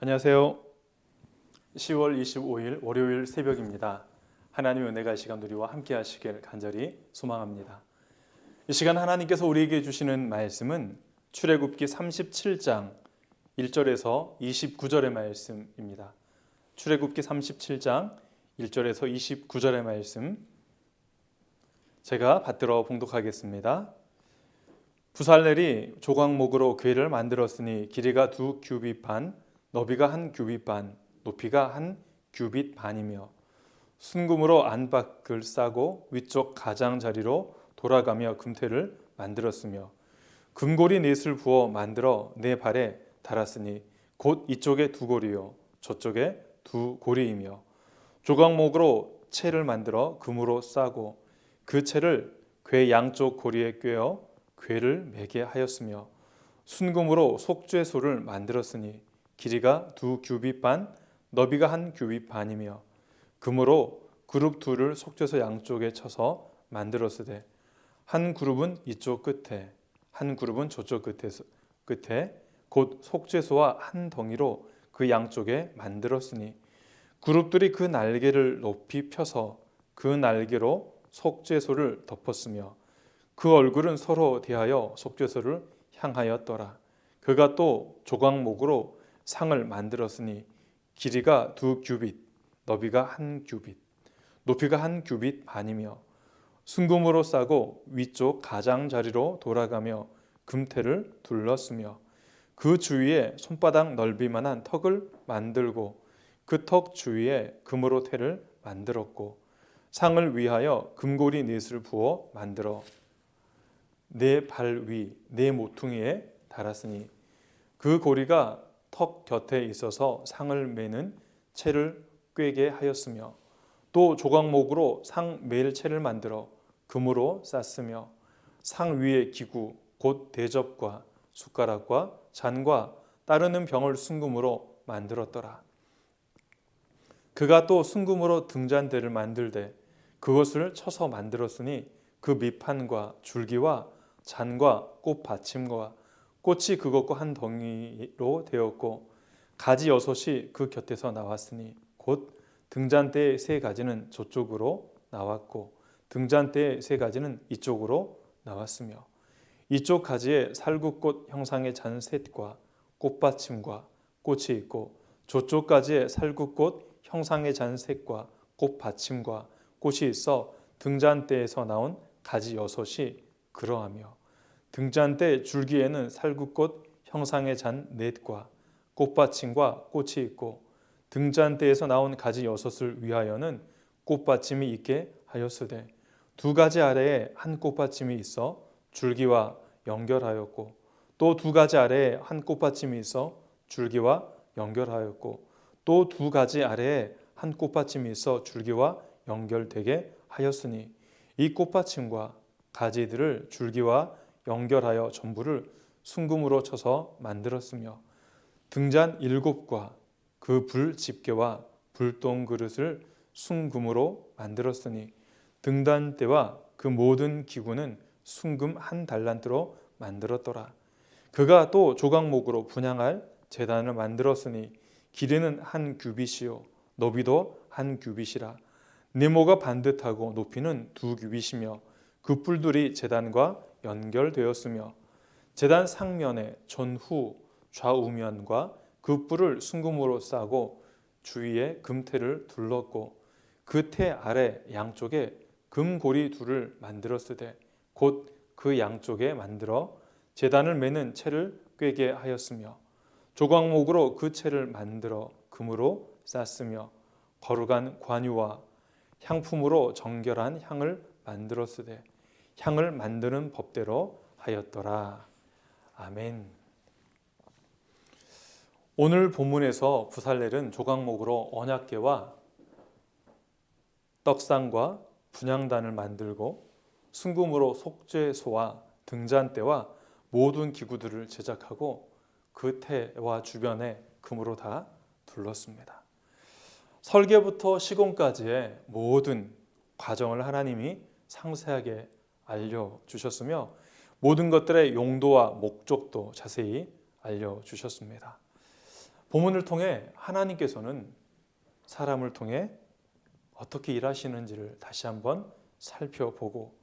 안녕하세요. 10월 25일 월요일 새벽입니다. 하나님의 은혜가 이 시간 우리와 함께 하시길 간절히 소망합니다. 이 시간 하나님께서 우리에게 주시는 말씀은 출애굽기 37장 1절에서 29절의 말씀입니다. 출애굽기 37장 1절에서 29절의 말씀 제가 받들어 봉독하겠습니다. 부살렐이 조각목으로 궤를 만들었으니 길이가 2규빗 반, 너비가 1규빗 반, 높이가 1규빗 반이며 순금으로 안팎을 싸고 위쪽 가장자리로 돌아가며 금태를 만들었으며 금고리 넷을 부어 만들어 네 발에 달았으니 곧 이쪽에 2고리요 저쪽에 2고리이며 조각목으로 채를 만들어 금으로 싸고 그 채를 궤 양쪽 고리에 꿰어 궤를 매게 하였으며 순금으로 속죄소를 만들었으니 길이가 2규빗 반, 너비가 1규빗 반이며 금으로 그룹 둘을 속죄소 양쪽에 쳐서 만들었으되 한 그룹은 이쪽 끝에 한 그룹은 저쪽 끝에 곧 속죄소와 한 덩이로 그 양쪽에 만들었으니 그룹들이 그 날개를 높이 펴서 그 날개로 속죄소를 덮었으며 그 얼굴은 서로 대하여 속죄소를 향하였더라. 그가 또 조각목으로 상을 만들었으니 길이가 2규빗, 너비가 1규빗, 높이가 1규빗 반이며 순금으로 싸고 위쪽 가장자리로 돌아가며 금태를 둘렀으며 그 주위에 손바닥 넓이만한 턱을 만들고 그 턱 주위에 금으로 태를 만들었고 상을 위하여 금고리 넷을 부어 만들어 네 발 위, 네 모퉁이에 달았으니 그 고리가 턱 곁에 있어서 상을 매는 채를 꿰게 하였으며 또 조각목으로 상 맬 채를 만들어 금으로 쌌으며 상 위에 기구 곧 대접과 숟가락과 잔과 따르는 병을 순금으로 만들었더라. 그가 또 순금으로 등잔대를 만들되 그것을 쳐서 만들었으니 그 밑판과 줄기와 잔과 꽃 받침과 꽃이 그것과 한 덩이로 되었고 가지 6이 그 곁에서 나왔으니 곧 등잔대의 3가지는 저쪽으로 나왔고 등잔대의 3가지는 이쪽으로 나왔으며 이쪽 가지에 살구꽃 형상의 잔 셋과 꽃받침과 꽃이 있고 저쪽 가지에 살구꽃 형상의 잔 셋과 꽃받침과 꽃이 있어 등잔대에서 나온 가지 6이 그러하며 등잔대 줄기에는 살구꽃 형상의 잔 넷과 꽃받침과 꽃이 있고 등잔대에서 나온 가지 6을 위하여는 꽃받침이 있게 하였으되 2가지 아래에 한 꽃받침이 있어 줄기와 연결하였고 또 2가지 아래에 한 꽃받침이 있어 줄기와 연결하였고 또 2가지 아래에 한 꽃받침이 있어 줄기와 연결되게 하였으니 이 꽃받침과 가지들을 줄기와 연결하여 전부를 순금으로 쳐서 만들었으며 등잔 7과 그 불 집게와 불똥 그릇을 순금으로 만들었으니 등잔대와 그 모든 기구는 순금 1달란트로 만들었더라. 그가 또 조각목으로 분향할 제단을 만들었으니 길이는 1규빗이요 너비도 1규빗이라. 네모가 반듯하고 높이는 2규빗이며 그 뿔들이 제단과 연결되었으며 제단 상면에 전후 좌우면과 그 뿔을 순금으로 싸고 주위에 금태를 둘렀고 그 태 아래 양쪽에 금고리 둘을 만들었으되 곧 그 양쪽에 만들어 제단을 매는 채를 꿰게 하였으며 조각목으로 그 채를 만들어 금으로 쌌으며 거룩한 관유와 향품으로 정결한 향을 만들었으되 향을 만드는 법대로 하였더라. 아멘. 오늘 본문에서 부살렐은 조각목으로 언약궤와 떡상과 분향단을 만들고 순금으로 속죄소와 등잔대와 모든 기구들을 제작하고 그 태와 주변에 금으로 다 둘렀습니다. 설계부터 시공까지의 모든 과정을 하나님이 상세하게 알려주셨으며 모든 것들의 용도와 목적도 자세히 알려주셨습니다. 본문을 통해 하나님께서는 사람을 통해 어떻게 일하시는지를 다시 한번 살펴보고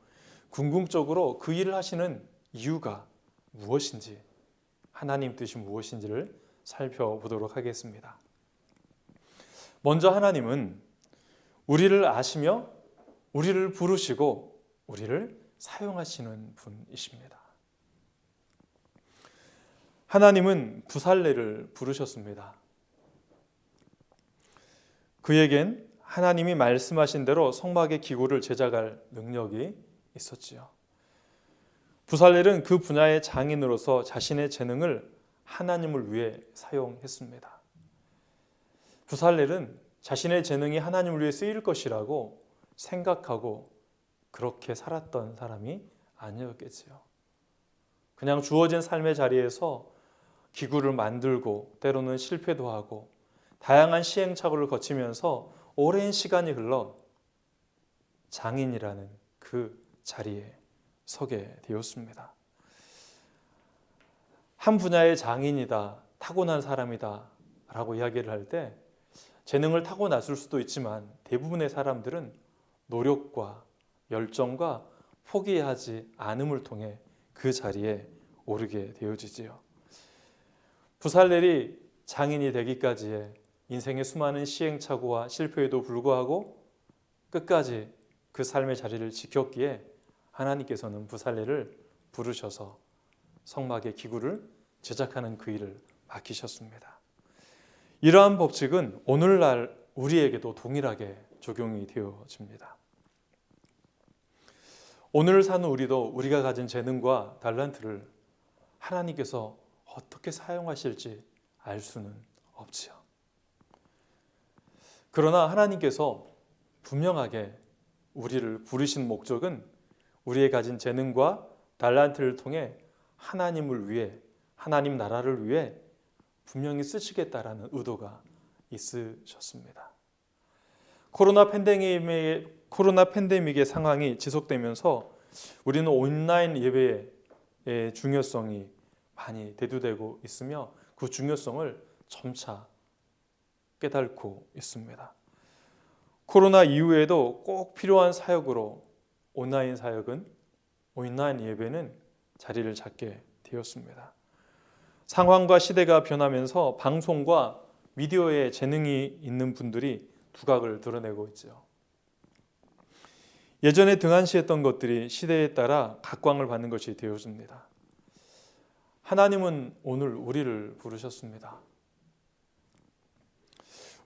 궁극적으로 그 일을 하시는 이유가 무엇인지, 하나님 뜻이 무엇인지를 살펴보도록 하겠습니다. 먼저 하나님은 우리를 아시며 우리를 부르시고 우리를 사용하시는 분이십니다. 하나님은 부살레를 부르셨습니다. 그에겐 하나님이 말씀하신 대로 성막의 기구를 제작할 능력이 있었지요. 부살렐은 그 분야의 장인으로서 자신의 재능을 하나님을 위해 사용했습니다. 부살렐은 자신의 재능이 하나님을 위해 쓰일 것이라고 생각하고 그렇게 살았던 사람이 아니었겠지요. 그냥 주어진 삶의 자리에서 기구를 만들고 때로는 실패도 하고 다양한 시행착오를 거치면서 오랜 시간이 흘러 장인이라는 그 자리에 서게 되었습니다. 한 분야의 장인이다, 타고난 사람이다 라고 이야기를 할 때 재능을 타고났을 수도 있지만 대부분의 사람들은 노력과 열정과 포기하지 않음을 통해 그 자리에 오르게 되어지지요. 부살렐이 장인이 되기까지의 인생의 수많은 시행착오와 실패에도 불구하고 끝까지 그 삶의 자리를 지켰기에 하나님께서는 부살렐을 부르셔서 성막의 기구를 제작하는 그 일을 맡기셨습니다. 이러한 법칙은 오늘날 우리에게도 동일하게 적용이 되어집니다. 오늘 사는 우리도 우리가 가진 재능과 달란트를 하나님께서 어떻게 사용하실지 알 수는 없지요. 그러나 하나님께서 분명하게 우리를 부르신 목적은 우리의 가진 재능과 달란트를 통해 하나님을 위해, 하나님 나라를 위해 분명히 쓰시겠다라는 의도가 있으셨습니다. 코로나 팬데믹의 상황이 지속되면서 우리는 온라인 예배의 중요성이 많이 대두되고 있으며 그 중요성을 점차 깨닫고 있습니다. 코로나 이후에도 꼭 필요한 사역으로 온라인 예배는 자리를 잡게 되었습니다. 상황과 시대가 변하면서 방송과 미디어에 재능이 있는 분들이 두각을 드러내고 있죠. 예전에 등한시했던 것들이 시대에 따라 각광을 받는 것이 되어집니다. 하나님은 오늘 우리를 부르셨습니다.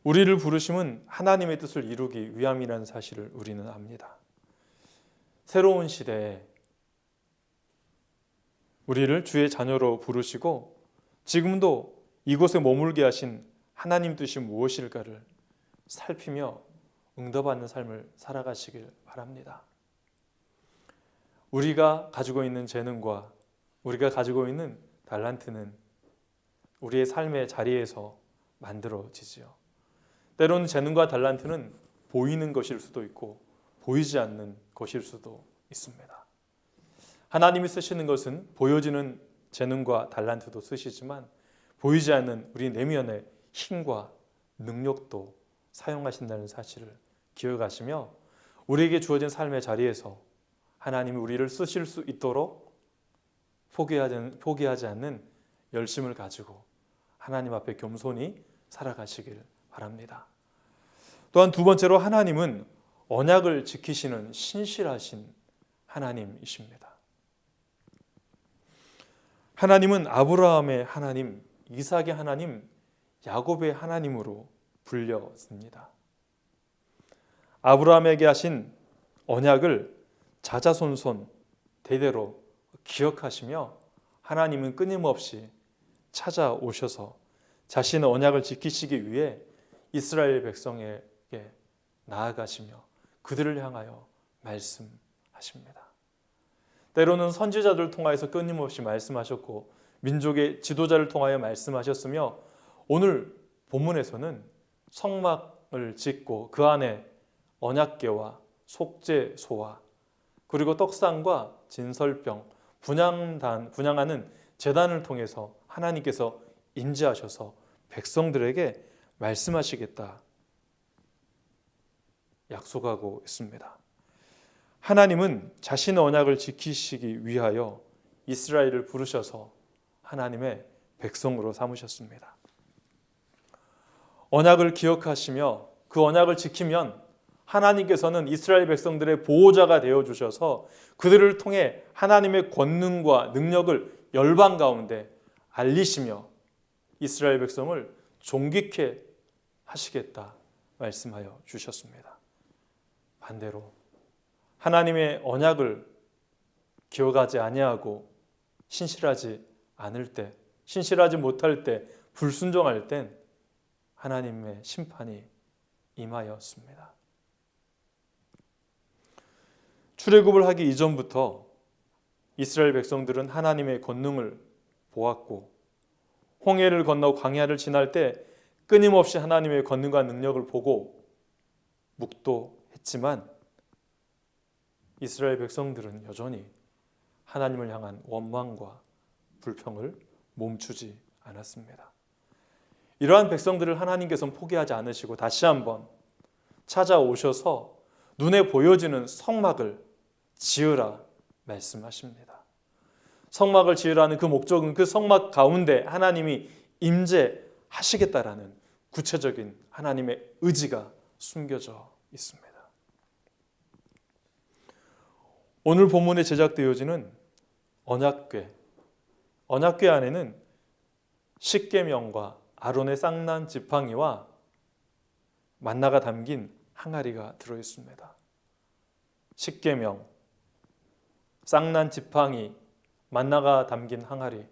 우리를 부르심은 하나님의 뜻을 이루기 위함이라는 사실을 우리는 압니다. 새로운 시대에 우리를 주의 자녀로 부르시고 지금도 이곳에 머물게 하신 하나님 뜻이 무엇일까를 살피며 응답하는 삶을 살아가시길 바랍니다. 우리가 가지고 있는 재능과 우리가 가지고 있는 달란트는 우리의 삶의 자리에서 만들어지지요. 때로는 재능과 달란트는 보이는 것일 수도 있고 보이지 않는 것일 수도 있습니다. 하나님이 쓰시는 것은 보여지는 재능과 달란트도 쓰시지만 보이지 않는 우리 내면의 힘과 능력도 사용하신다는 사실을 기억하시며 우리에게 주어진 삶의 자리에서 하나님이 우리를 쓰실 수 있도록 포기하지 않는 열심을 가지고 하나님 앞에 겸손히 살아가시길 바랍니다. 또한 두 번째로 하나님은 언약을 지키시는 신실하신 하나님이십니다. 하나님은 아브라함의 하나님, 이삭의 하나님, 야곱의 하나님으로 불렸습니다. 아브라함에게 하신 언약을 자자손손 대대로 기억하시며 하나님은 끊임없이 찾아오셔서 자신의 언약을 지키시기 위해 이스라엘 백성에게 나아가시며 그들을 향하여 말씀하십니다. 때로는 선지자들을 통하여서 끊임없이 말씀하셨고 민족의 지도자를 통하여 말씀하셨으며 오늘 본문에서는 성막을 짓고 그 안에 언약궤와 속죄소와 그리고 떡상과 진설병, 분양하는 제단을 통해서 하나님께서 인지하셔서 백성들에게 말씀하시겠다 약속하고 있습니다. 하나님은 자신의 언약을 지키시기 위하여 이스라엘을 부르셔서 하나님의 백성으로 삼으셨습니다. 언약을 기억하시며 그 언약을 지키면 하나님께서는 이스라엘 백성들의 보호자가 되어주셔서 그들을 통해 하나님의 권능과 능력을 열방 가운데 알리시며 이스라엘 백성을 존귀케 하시겠다 말씀하여 주셨습니다. 반대로 하나님의 언약을 기억하지 아니하고 신실하지 않을 때, 신실하지 못할 때, 불순종할 땐 하나님의 심판이 임하였습니다. 출애굽을 하기 이전부터 이스라엘 백성들은 하나님의 권능을 보았고 홍해를 건너 광야를 지날 때 끊임없이 하나님의 권능과 능력을 보고 묵도했지만 이스라엘 백성들은 여전히 하나님을 향한 원망과 불평을 멈추지 않았습니다. 이러한 백성들을 하나님께서는 포기하지 않으시고 다시 한번 찾아오셔서 눈에 보여지는 성막을 지으라 말씀하십니다. 성막을 지으라는 그 목적은 그 성막 가운데 하나님이 임재하시겠다라는 구체적인 하나님의 의지가 숨겨져 있습니다. 오늘 본문에 제작되어지는 언약궤 안에는 십계명과 아론의 쌍난 지팡이와 만나가 담긴 항아리가 들어있습니다. 십계명, 쌍난 지팡이, 만나가 담긴 항아리,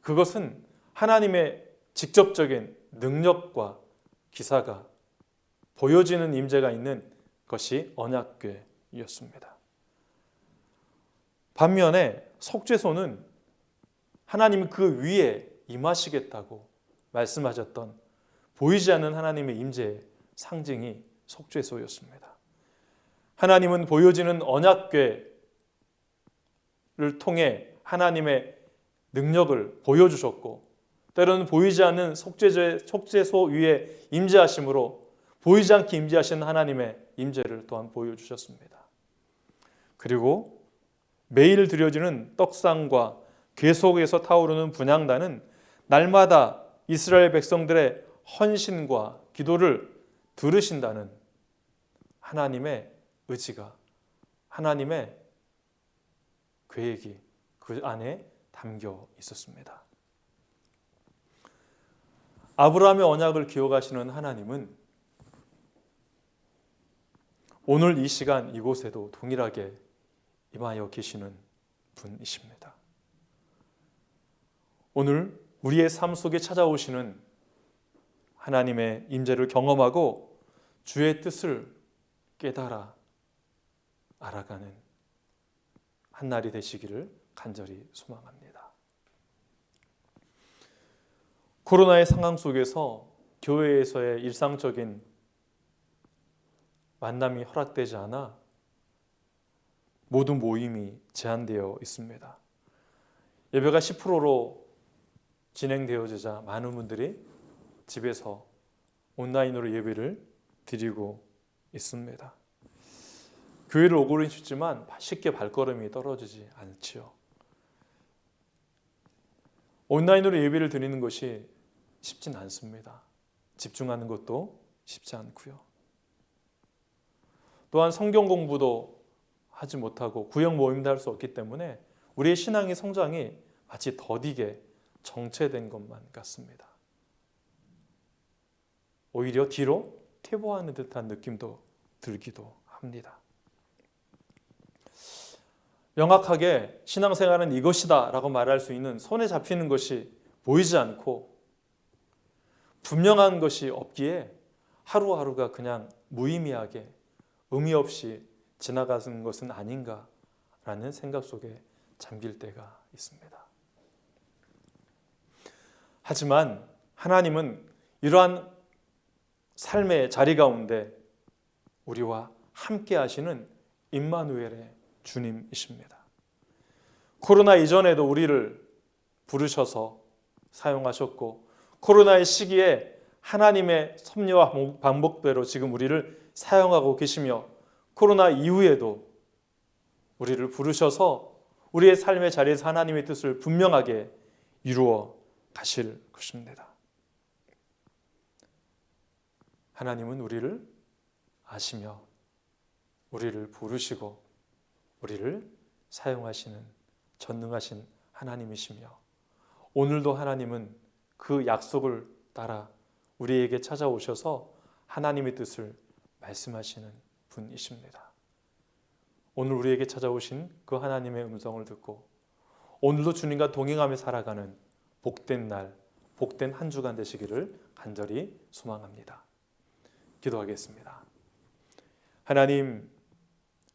그것은 하나님의 직접적인 능력과 기사가 보여지는 임재가 있는 것이 언약궤였습니다. 반면에 속죄소는 하나님이 그 위에 임하시겠다고 말씀하셨던 보이지 않는 하나님의 임재의 상징이 속죄소였습니다. 하나님은 보여지는 언약궤를 통해 하나님의 능력을 보여주셨고 때로는 보이지 않는 속죄소 위에 임재하심으로 보이지 않게 임재하신 하나님의 임재를 또한 보여주셨습니다. 그리고 매일 드려지는 떡상과 궤 속에서 타오르는 분향단은 날마다 이스라엘 백성들의 헌신과 기도를 들으신다는 하나님의 의지가, 하나님의 계획이 그 안에 담겨 있었습니다. 아브라함의 언약을 기억하시는 하나님은 오늘 이 시간 이곳에도 동일하게 임하여 계시는 분이십니다. 오늘 우리의 삶 속에 찾아오시는 하나님의 임재를 경험하고 주의 뜻을 깨달아 알아가는 한날이 되시기를 간절히 소망합니다. 코로나의 상황 속에서 교회에서의 일상적인 만남이 허락되지 않아 모든 모임이 제한되어 있습니다. 예배가 10%로 진행되어지자 많은 분들이 집에서 온라인으로 예배를 드리고 있습니다. 교회를 오고는 싶지만 쉽게 발걸음이 떨어지지 않지요. 온라인으로 예배를 드리는 것이 쉽진 않습니다. 집중하는 것도 쉽지 않고요. 또한 성경 공부도 하지 못하고 구역 모임도 할 수 없기 때문에 우리의 신앙의 성장이 마치 더디게 정체된 것만 같습니다. 오히려 뒤로 퇴보하는 듯한 느낌도 들기도 합니다. 명확하게 신앙생활은 이것이다 라고 말할 수 있는 손에 잡히는 것이 보이지 않고 분명한 것이 없기에 하루하루가 그냥 무의미하게 의미 없이 지나가는 것은 아닌가라는 생각 속에 잠길 때가 있습니다. 하지만 하나님은 이러한 삶의 자리 가운데 우리와 함께 하시는 임마누엘의 주님이십니다. 코로나 이전에도 우리를 부르셔서 사용하셨고 코로나의 시기에 하나님의 섭리와 방법대로 지금 우리를 사용하고 계시며 코로나 이후에도 우리를 부르셔서 우리의 삶의 자리에서 하나님의 뜻을 분명하게 이루어 가실 것입니다. 하나님은 우리를 아시며 우리를 부르시고 우리를 사용하시는 전능하신 하나님이시며 오늘도 하나님은 그 약속을 따라 우리에게 찾아오셔서 하나님의 뜻을 말씀하시는 분이십니다. 오늘 우리에게 찾아오신 그 하나님의 음성을 듣고 오늘도 주님과 동행하며 살아가는 복된 날, 복된 한 주간 되시기를 간절히 소망합니다. 기도하겠습니다. 하나님,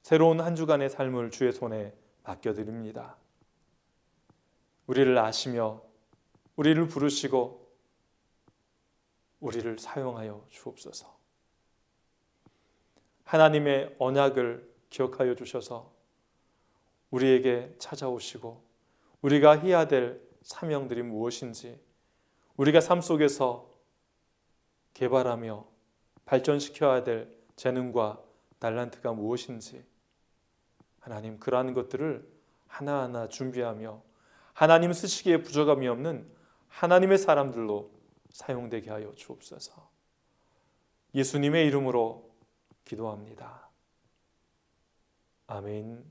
새로운 한 주간의 삶을 주의 손에 맡겨드립니다. 우리를 아시며 우리를 부르시고 우리를 사용하여 주옵소서. 하나님의 언약을 기억하여 주셔서 우리에게 찾아오시고 우리가 해야 될 사명들이 무엇인지 우리가 삶 속에서 개발하며 발전시켜야 될 재능과 달란트가 무엇인지 하나님 그러한 것들을 하나하나 준비하며 하나님 쓰시기에 부족함이 없는 하나님의 사람들로 사용되게 하여 주옵소서. 예수님의 이름으로 기도합니다. 아멘.